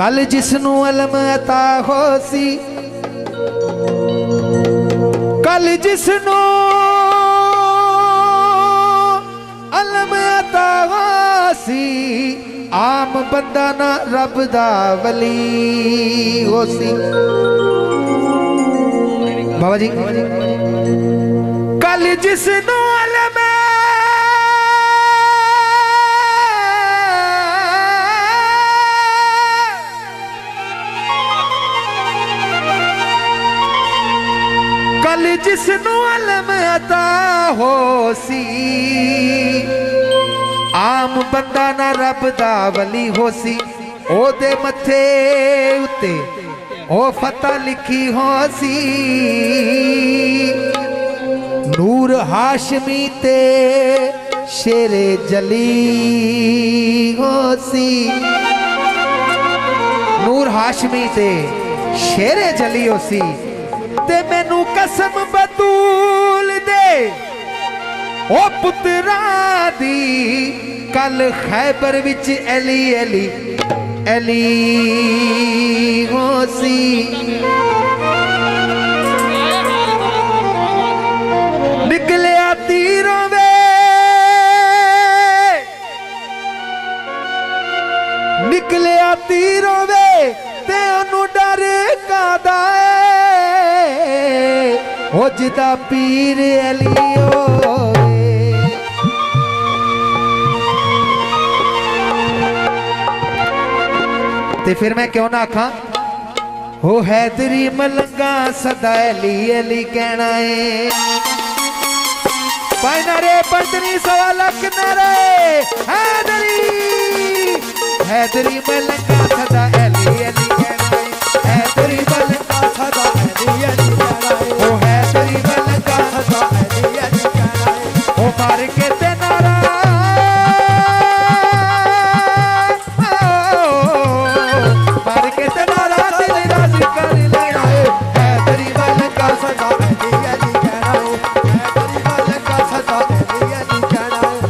कल जिसनू अलम अता हो सी, कल जिसनू अलम अता हो सी, आम बंदा ना रब दा वली हो सी। बाबा जी कल जिसनू अलम कल जिसनू अलम अता हो सी, आम बंदा ना रब दा वली हो सी। ओदे मथे उत्ते ओ फतह लिखी हो सी, नूर हाशमी ते शेरे जली हो सी। नूर हाशमी ते शेरे जली हो सी। ते मैनू कसम बतूल दे ओ पुत्रा दी, कल खैबर विच अली अली अली हो सी। निकलिया तीरों वे, निकलिया तीरों वे, ते ओनू डर कादा ओ जिदा पीर अली होवे। ते फिर मैं क्यों ना आखा हो हैदरी मलंगा सदा अली अली कहना है। पाइनारे पंतनी सवा लख नारे हैदरी, हैदरी मलंगा सदा अली अली कहना है। हैदरी मलंगा सदा अली अली कहना है। ओ हैदरी मलंगा सदा अली अली कहना है। ओ मार के ते नारा, मार के ते नारा दिल राजी कर लेना है। हैदरी मलंगा सदा अली अली कहना है। हैदरी मलंगा सदा अली अली कहना है।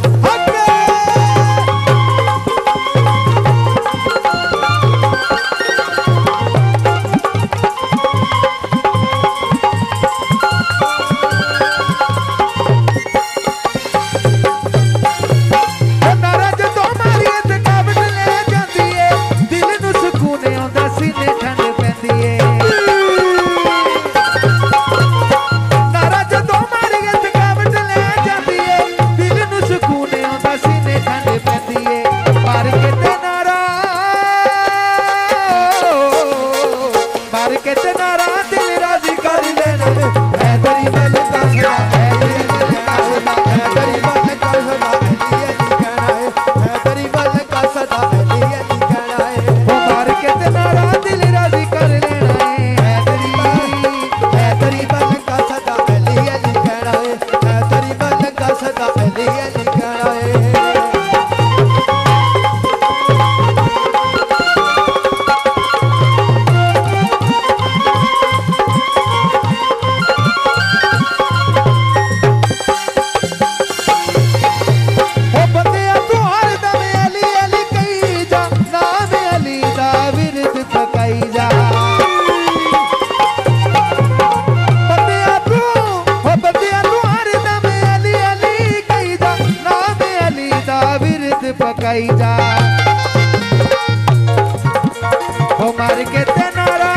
पकाई जा हो मार के ते नारा